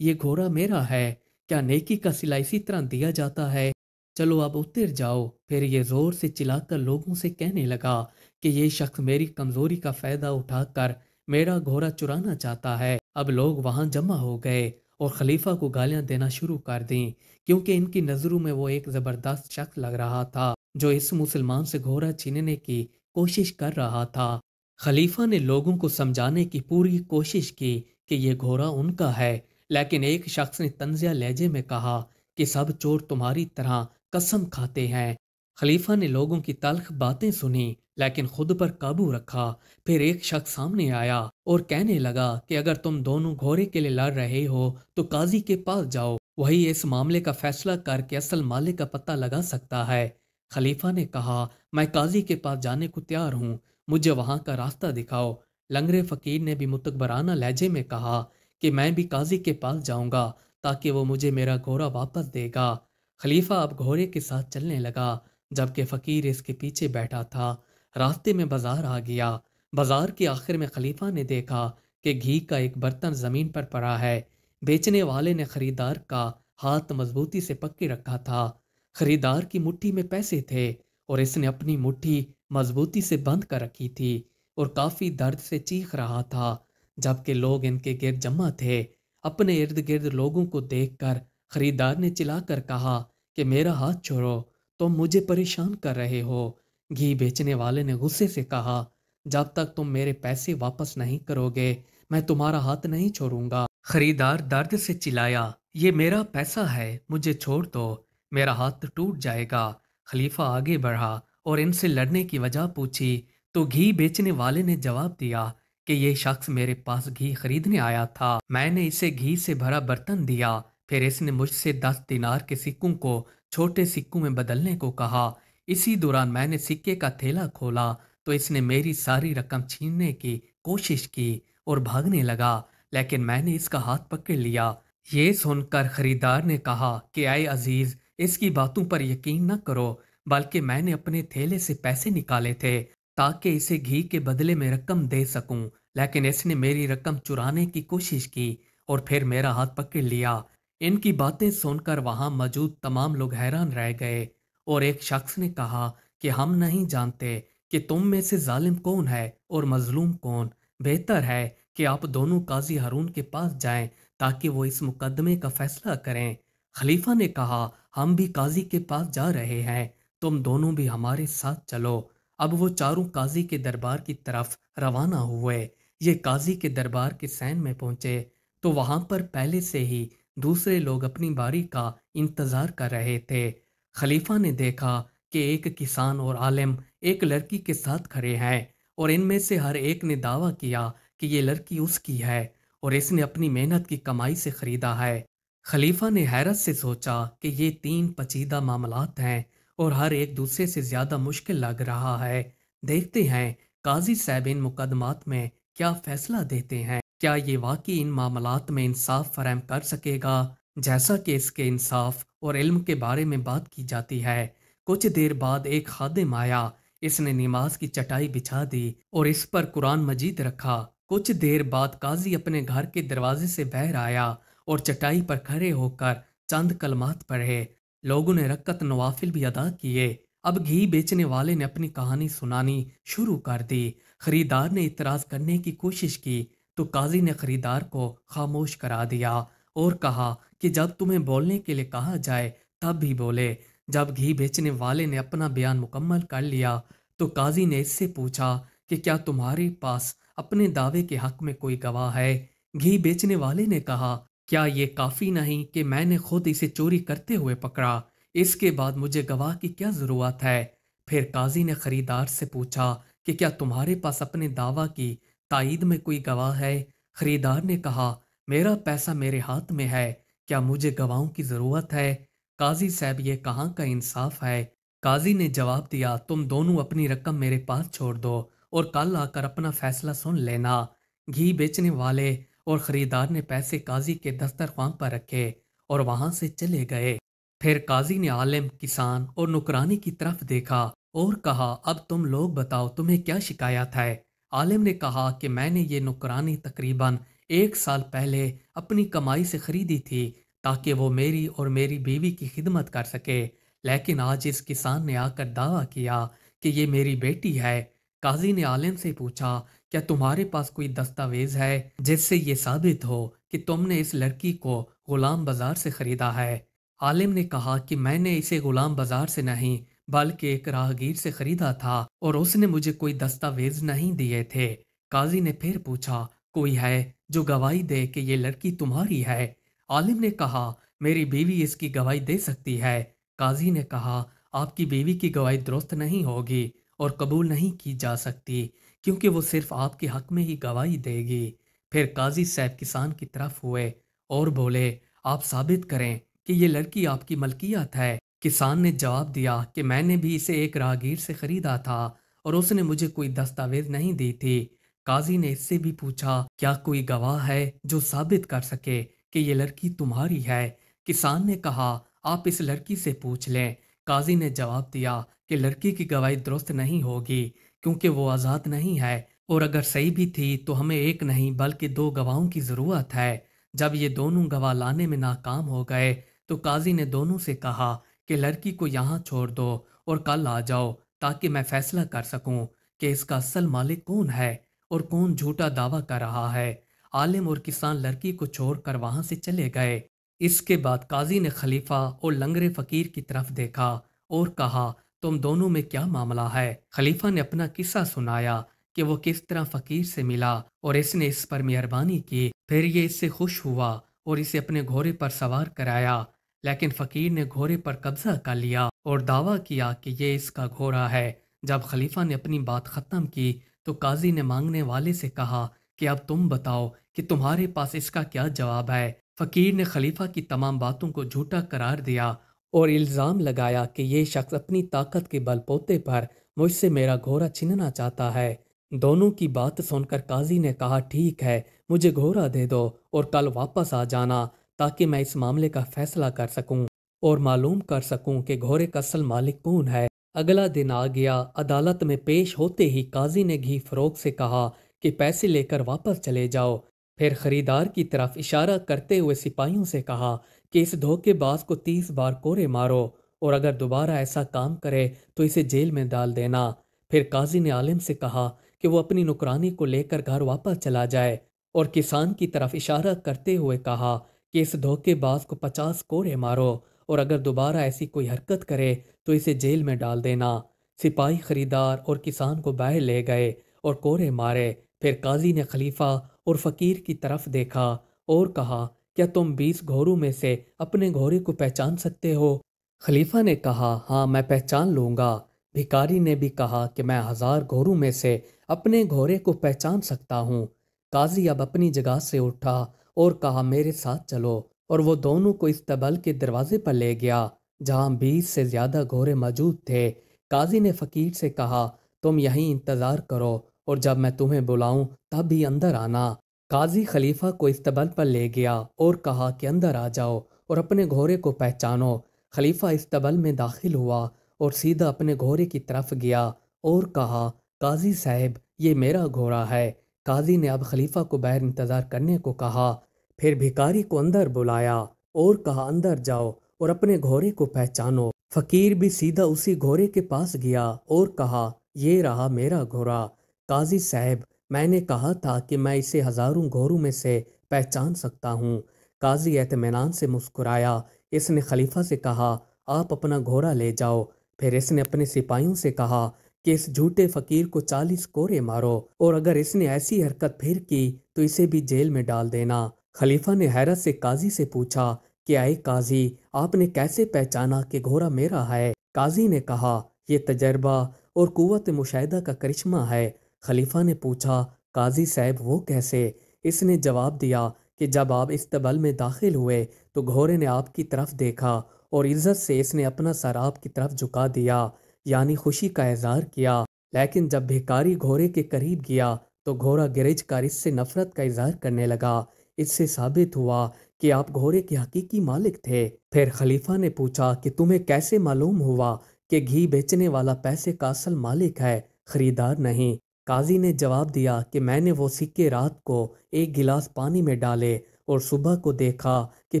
یہ گھوڑا میرا ہے، کیا نیکی کا صلہ اسی طرح دیا جاتا ہے؟ چلو اب اتر جاؤ۔ پھر یہ زور سے چلا کر لوگوں سے کہنے لگا کہ یہ شخص میری کمزوری کا فائدہ اٹھا کر میرا گھوڑا چرانا چاہتا ہے۔ اب لوگ وہاں جمع ہو گئے اور خلیفہ کو گالیاں دینا شروع کر دیں، کیونکہ ان کی نظروں میں وہ ایک زبردست شخص لگ رہا تھا جو اس مسلمان سے گھوڑا چھیننے کی کوشش کر رہا تھا۔ خلیفہ نے لوگوں کو سمجھانے کی پوری کوشش کی کہ یہ گھوڑا ان کا ہے، لیکن ایک شخص نے طنزیہ لہجے میں کہا کہ سب چور تمہاری طرح قسم کھاتے ہیں۔ خلیفہ نے لوگوں کی تلخ باتیں سنی لیکن خود پر قابو رکھا۔ پھر ایک شخص سامنے آیا اور کہنے لگا کہ اگر تم دونوں گھوڑے کے لیے لڑ رہے ہو تو قاضی کے پاس جاؤ، وہی اس معاملے کا فیصلہ کر کے اصل مالک کا پتہ لگا سکتا ہے۔ خلیفہ نے کہا میں قاضی کے پاس جانے کو تیار ہوں، مجھے وہاں کا راستہ دکھاؤ۔ لنگڑے فقیر نے بھی متکبرانہ لہجے میں کہا کہ میں بھی قاضی کے پاس جاؤں گا تاکہ وہ مجھے میرا گھوڑا واپس دے گا۔ خلیفہ اب گھوڑے کے ساتھ چلنے لگا جبکہ فقیر اس کے پیچھے بیٹھا تھا۔ راستے میں بازار آ گیا۔ بازار کے آخر میں خلیفہ نے دیکھا کہ گھی کا ایک برتن زمین پر پڑا ہے۔ بیچنے والے نے خریدار کا ہاتھ مضبوطی سے پکڑ رکھا تھا۔ خریدار کی مٹھی میں پیسے تھے اور اس نے اپنی مٹھی مضبوطی سے بند کر رکھی تھی اور کافی درد سے چیخ رہا تھا، جبکہ لوگ ان کے گرد جمع تھے۔ اپنے ارد گرد لوگوں کو دیکھ کر خریدار نے چلا کر کہا کہ میرا ہاتھ چھوڑو، تم مجھے پریشان کر رہے ہو۔ گھی بیچنے والے نے غصے سے کہا جب تک تم میرے پیسے واپس نہیں کرو گے میں تمہارا ہاتھ نہیں چھوڑوں گا۔ خریدار درد سے چلایا یہ میرا پیسہ ہے، مجھے چھوڑ دو، میرا ہاتھ ٹوٹ جائے گا۔ خلیفہ آگے بڑھا اور ان سے لڑنے کی وجہ پوچھی تو گھی بیچنے والے نے جواب دیا کہ یہ شخص میرے پاس گھی خریدنے آیا تھا، میں نے اسے گھی سے بھرا برتن دیا، پھر اس نے مجھ سے 10 دینار کے سکوں کو چھوٹے سکوں میں بدلنے کو کہا۔ اسی دوران میں نے سکے کا تھیلا کھولا تو اس نے میری ساری رقم چھیننے کی کوشش کی اور بھاگنے لگا، لیکن میں نے اس کا ہاتھ پکڑ لیا۔ یہ سن کر خریدار نے کہا کہ اے عزیز، اس کی باتوں پر یقین نہ کرو، بلکہ میں نے اپنے تھیلے سے پیسے نکالے تھے تاکہ اسے گھی کے بدلے میں رقم دے سکوں، لیکن اس نے میری رقم چرانے کی کوشش کی اور پھر میرا ہاتھ پکڑ لیا۔ ان کی باتیں سن کر وہاں موجود تمام لوگ حیران رہ گئے اور ایک شخص نے کہا کہ ہم نہیں جانتے کہ تم میں سے ظالم کون ہے اور مظلوم کون، بہتر ہے کہ آپ دونوں قاضی ہارون کے پاس جائیں تاکہ وہ اس مقدمے کا فیصلہ کریں۔ خلیفہ نے کہا ہم بھی قاضی کے پاس جا رہے ہیں، تم دونوں بھی ہمارے ساتھ چلو۔ اب وہ چاروں قاضی کے دربار کی طرف روانہ ہوئے۔ یہ قاضی کے دربار کے سین میں پہنچے تو وہاں پر پہلے سے ہی دوسرے لوگ اپنی باری کا انتظار کر رہے تھے۔ خلیفہ نے دیکھا کہ ایک کسان اور عالم ایک لڑکی کے ساتھ کھڑے ہیں اور ان میں سے ہر ایک نے دعویٰ کیا کہ یہ لڑکی اس کی ہے اور اس نے اپنی محنت کی کمائی سے خریدا ہے۔ خلیفہ نے حیرت سے سوچا کہ یہ 3 پیچیدہ معاملات ہیں اور ہر ایک دوسرے سے زیادہ مشکل لگ رہا ہے۔ دیکھتے ہیں قاضی صاحب ان مقدمات میں کیا فیصلہ دیتے ہیں۔ کیا یہ واقعی ان معاملات میں انصاف فراہم کر سکے گا جیسا کہ اس کے انصاف اور علم کے بارے میں بات کی جاتی ہے؟ کچھ دیر بعد ایک خادم آیا، اس نے نماز کی چٹائی بچھا دی اور اس پر قرآن مجید رکھا۔ کچھ دیر بعد قاضی اپنے گھر کے دروازے سے باہر آیا اور چٹائی پر کھڑے ہو کر چند کلمات پڑھے۔ لوگوں نے رکعت نوافل بھی ادا کیے۔ اب گھی بیچنے والے نے اپنی کہانی سنانی شروع کر دی۔ خریدار نے اعتراض کرنے کی کوشش کی تو قاضی نے خریدار کو خاموش کرا دیا اور کہا کہ جب تمہیں بولنے کے لیے کہا جائے تب بھی بولے۔ جب گھی بیچنے والے نے اپنا بیان مکمل کر لیا تو قاضی نے اس سے پوچھا کہ کیا تمہارے پاس اپنے دعوے کے حق میں کوئی گواہ ہے؟ گھی بیچنے والے نے کہا کیا یہ کافی نہیں کہ میں نے خود اسے چوری کرتے ہوئے پکڑا؟ اس کے بعد مجھے گواہ کی کیا ضرورت ہے؟ پھر قاضی نے خریدار سے پوچھا کہ کیا تمہارے پاس اپنے دعویٰ کی تائید میں کوئی گواہ ہے؟ خریدار نے کہا میرا پیسہ میرے ہاتھ میں ہے، کیا مجھے گواہوں کی ضرورت ہے؟ قاضی صاحب یہ کہاں کا انصاف ہے؟ قاضی نے جواب دیا تم دونوں اپنی رقم میرے پاس چھوڑ دو اور کل آ کر اپنا فیصلہ سن لینا۔ گھی بیچنے والے اور خریدار نے پیسے قاضی کے دسترخوان پر رکھے اور وہاں سے چلے گئے۔ پھر قاضی نے عالم، کسان اور نکرانی کی طرف دیکھا اور کہا اب تم لوگ بتاؤ تمہیں کیا شکایت ہے؟ عالم نے کہا کہ میں نے یہ نکرانی تقریباً 1 سال پہلے اپنی کمائی سے خریدی تھی تاکہ وہ میری اور میری بیوی کی خدمت کر سکے، لیکن آج اس کسان نے آ کر دعویٰ کیا کہ یہ میری بیٹی ہے۔ قاضی نے عالم سے پوچھا، کیا تمہارے پاس کوئی دستاویز ہے جس سے یہ ثابت ہو کہ تم نے اس لڑکی کو غلام بازار سے خریدا ہے؟ عالم نے کہا کہ میں نے اسے غلام بازار سے نہیں بلکہ ایک راہگیر سے خریدا تھا اور اس نے مجھے کوئی دستاویز نہیں دیے تھے۔ قاضی نے پھر پوچھا، کوئی ہے جو گواہی دے کہ یہ لڑکی تمہاری ہے؟ عالم نے کہا، میری بیوی اس کی گواہی دے سکتی ہے۔ قاضی نے کہا، آپ کی بیوی کی گواہی درست نہیں ہوگی اور قبول نہیں کی جا سکتی کیونکہ وہ صرف آپ کے حق میں ہی گواہی دے گی۔ پھر قاضی صاحب کسان کی طرف ہوئے اور بولے، آپ ثابت کریں کہ یہ لڑکی آپ کی ملکیت ہے۔ کسان نے جواب دیا کہ میں نے بھی اسے ایک راہگیر سے خریدا تھا اور اس نے مجھے کوئی دستاویز نہیں دی تھی۔ قاضی نے اس سے بھی پوچھا، کیا کوئی گواہ ہے جو ثابت کر سکے کہ یہ لڑکی تمہاری ہے؟ کسان نے کہا، آپ اس لڑکی سے پوچھ لیں۔ قاضی نے جواب دیا کہ لڑکی کی گواہی درست نہیں ہوگی کیونکہ وہ آزاد نہیں ہے، اور اگر صحیح بھی تھی تو ہمیں ایک نہیں بلکہ 2 گواہوں کی ضرورت ہے۔ جب یہ دونوں گواہ لانے میں ناکام ہو گئے تو قاضی نے دونوں سے کہا کہ لڑکی کو یہاں چھوڑ دو اور کل آ جاؤ تاکہ میں فیصلہ کر سکوں کہ اس کا اصل مالک کون ہے اور کون جھوٹا دعویٰ کر رہا ہے۔ عالم اور کسان لڑکی کو چھوڑ کر وہاں سے چلے گئے۔ اس کے بعد قاضی نے خلیفہ اور لنگڑے فقیر کی طرف دیکھا اور کہا، تم دونوں میں کیا معاملہ ہے؟ خلیفہ نے اپنا قصہ سنایا کہ وہ کس طرح فقیر سے ملا اور اس نے اس پر مہربانی کی، پھر یہ اس سے خوش ہوا اور اسے اپنے گھوڑے پر سوار کرایا، لیکن فقیر نے گھوڑے پر قبضہ کر لیا اور دعویٰ کیا کہ یہ اس کا گھوڑا ہے۔ جب خلیفہ نے اپنی بات ختم کی تو قاضی نے مانگنے والے سے کہا کہ اب تم بتاؤ کہ تمہارے پاس اس کا کیا جواب ہے؟ فقیر نے خلیفہ کی تمام باتوں کو جھوٹا قرار دیا اور الزام لگایا کہ یہ شخص اپنی طاقت کے بل بوتے پر مجھ سے میرا گھوڑا چھیننا چاہتا ہے۔ دونوں کی بات سن کر قاضی نے کہا، ٹھیک ہے، مجھے گھوڑا دے دو اور کل واپس آ جانا تاکہ میں اس معاملے کا فیصلہ کر سکوں اور معلوم کر سکوں کہ گھوڑے کا اصل مالک کون ہے۔ اگلا دن آ گیا۔ عدالت میں پیش ہوتے ہی قاضی نے گھی فروخت سے کہا کہ پیسے لے کر واپس چلے جاؤ۔ پھر خریدار کی طرف اشارہ کرتے ہوئے سپاہیوں سے کہا کہ اس دھوکے باز کو 30 بار کوڑے مارو اور اگر دوبارہ ایسا کام کرے تو اسے جیل میں ڈال دینا۔ پھر قاضی نے عالم سے کہا کہ وہ اپنی نوکرانی کو لے کر گھر واپس چلا جائے اور کسان کی طرف اشارہ کرتے ہوئے کہا کہ اس دھوکے باز کو 50 کوڑے مارو اور اگر دوبارہ ایسی کوئی حرکت کرے تو اسے جیل میں ڈال دینا۔ سپاہی خریدار اور کسان کو باہر لے گئے اور کوڑے مارے۔ پھر قاضی نے خلیفہ اور فقیر کی طرف دیکھا اور کہا، کیا تم 20 گھوڑوں میں سے اپنے گھوڑے کو پہچان سکتے ہو؟ خلیفہ نے کہا، ہاں میں پہچان لوں گا۔ بھکاری نے بھی کہا کہ میں 1000 گھوڑوں میں سے اپنے گھوڑے کو پہچان سکتا ہوں۔ قاضی اب اپنی جگہ سے اٹھا اور کہا، میرے ساتھ چلو، اور وہ دونوں کو استبل کے دروازے پر لے گیا جہاں 20 سے زیادہ گھوڑے موجود تھے۔ قاضی نے فقیر سے کہا، تم یہیں انتظار کرو اور جب میں تمہیں بلاؤں تب بھی اندر آنا۔ قاضی خلیفہ کو استبل پر لے گیا اور کہا کہ اندر آ جاؤ اور اپنے گھوڑے کو پہچانو۔ خلیفہ استبل میں داخل ہوا اور سیدھا اپنے گھوڑے کی طرف گیا اور کہا، قاضی صاحب یہ میرا گھوڑا ہے۔ قاضی نے اب خلیفہ کو باہر انتظار کرنے کو کہا، پھر بھکاری کو اندر بلایا اور کہا، اندر جاؤ اور اپنے گھوڑے کو پہچانو۔ فقیر بھی سیدھا اسی گھوڑے کے پاس گیا اور کہا، یہ رہا میرا گھوڑا۔ قاضی صاحب میں نے کہا تھا کہ میں اسے 1000 گھوڑوں میں سے پہچان سکتا ہوں۔ قاضی اطمینان سے مسکرایا۔ اس نے خلیفہ سے کہا، آپ اپنا گھوڑا لے جاؤ۔ پھر اس نے اپنے سپاہیوں سے کہا کہ اس جھوٹے فقیر کو 40 کوڑے مارو اور اگر اس نے ایسی حرکت پھر کی تو اسے بھی جیل میں ڈال دینا۔ خلیفہ نے حیرت سے قاضی سے پوچھا کہ اے قاضی، آپ نے کیسے پہچانا کہ گھوڑا میرا ہے؟ قاضی نے کہا، یہ تجربہ اور قوت مشاہدہ کا کرشمہ ہے۔ خلیفہ نے پوچھا، قاضی صاحب وہ کیسے؟ اس نے جواب دیا کہ جب آپ استبل میں داخل ہوئے تو گھوڑے نے آپ کی طرف دیکھا اور عزت سے اس نے اپنا سر آپ کی طرف جھکا دیا، یعنی خوشی کا اظہار کیا، لیکن جب بھکاری گھوڑے کے قریب گیا تو گھوڑا گرج کر اس سے نفرت کا اظہار کرنے لگا۔ اس سے ثابت ہوا کہ آپ گھوڑے کے حقیقی مالک تھے۔ پھر خلیفہ نے پوچھا کہ تمہیں کیسے معلوم ہوا کہ گھی بیچنے والا پیسے کا اصل مالک ہے، خریدار نہیں؟ قاضی نے جواب دیا کہ میں نے وہ سکے رات کو ایک گلاس پانی میں ڈالے اور صبح کو دیکھا کہ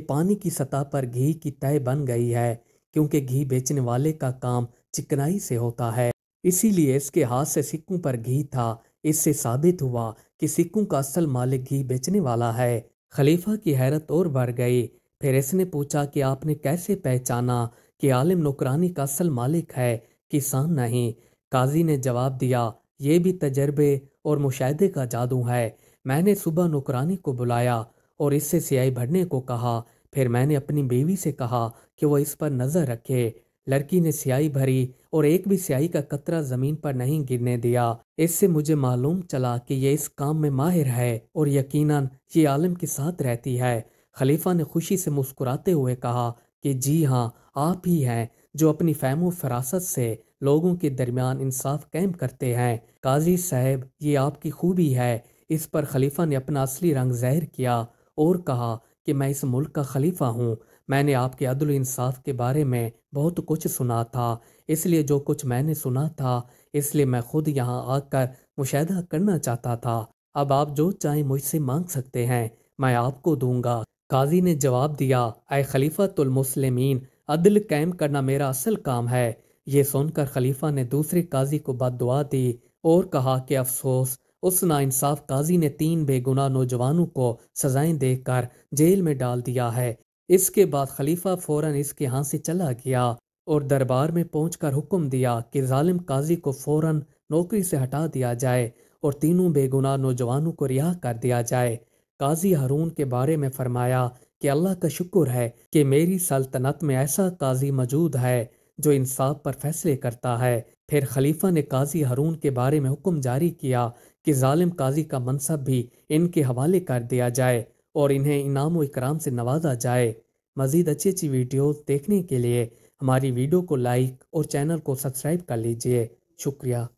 پانی کی سطح پر گھی کی تہ بن گئی ہے، کیونکہ گھی بیچنے والے کا کام چکنائی سے ہوتا ہے، اسی لیے اس کے ہاتھ سے سکوں پر گھی تھا۔ اس سے ثابت ہوا کہ سکوں کا اصل مالک گھی بیچنے والا ہے۔ خلیفہ کی حیرت اور بڑھ گئی۔ پھر اس نے پوچھا کہ آپ نے کیسے پہچانا کہ عالم نوکرانی کا اصل مالک ہے، کسان نہیں؟ قاضی نے جواب دیا، یہ بھی تجربے اور مشاہدے کا جادو ہے۔ میں نے صبح نوکرانی کو بلایا اور اس سے سیاہی بھرنے کو کہا، پھر میں نے اپنی بیوی سے کہا کہ وہ اس پر نظر رکھے۔ لڑکی نے سیاہی بھری اور ایک بھی سیاہی کا قطرہ زمین پر نہیں گرنے دیا۔ اس سے مجھے معلوم چلا کہ یہ اس کام میں ماہر ہے اور یقیناً یہ عالم کے ساتھ رہتی ہے۔ خلیفہ نے خوشی سے مسکراتے ہوئے کہا کہ جی ہاں، آپ ہی ہیں جو اپنی فہم و فراست سے لوگوں کے درمیان انصاف قائم کرتے ہیں۔ قاضی صاحب، یہ آپ کی خوبی ہے۔ اس پر خلیفہ نے اپنا اصلی رنگ ظاہر کیا اور کہا کہ میں اس ملک کا خلیفہ ہوں۔ میں نے آپ کے عدل و انصاف کے بارے میں بہت کچھ سنا تھا، اس لیے جو کچھ میں نے سنا تھا اس لیے میں خود یہاں آ کر مشاہدہ کرنا چاہتا تھا۔ اب آپ جو چاہیں مجھ سے مانگ سکتے ہیں، میں آپ کو دوں گا۔ قاضی نے جواب دیا، اے خلیفۃ المسلمین، عدل قائم کرنا میرا اصل کام ہے۔ یہ سن کر خلیفہ نے دوسرے قاضی کو بد دعا دی اور کہا کہ افسوس، اس ناانصاف قاضی نے 3 بے گناہ نوجوانوں کو سزائیں دے کر جیل میں ڈال دیا ہے۔ اس کے بعد خلیفہ فوراً اس کے ہاں سے چلا گیا اور دربار میں پہنچ کر حکم دیا کہ ظالم قاضی کو فوراً نوکری سے ہٹا دیا جائے اور تینوں بے گناہ نوجوانوں کو رہا کر دیا جائے۔ قاضی ہارون کے بارے میں فرمایا کہ اللہ کا شکر ہے کہ میری سلطنت میں ایسا قاضی موجود ہے جو انصاف پر فیصلے کرتا ہے۔ پھر خلیفہ نے قاضی ہارون کے بارے میں حکم جاری کیا کہ ظالم قاضی کا منصب بھی ان کے حوالے کر دیا جائے اور انہیں انعام و اکرام سے نوازا جائے۔ مزید اچھی ویڈیوز دیکھنے کے لیے ہماری ویڈیو کو لائک اور چینل کو سبسکرائب کر لیجئے۔ شکریہ۔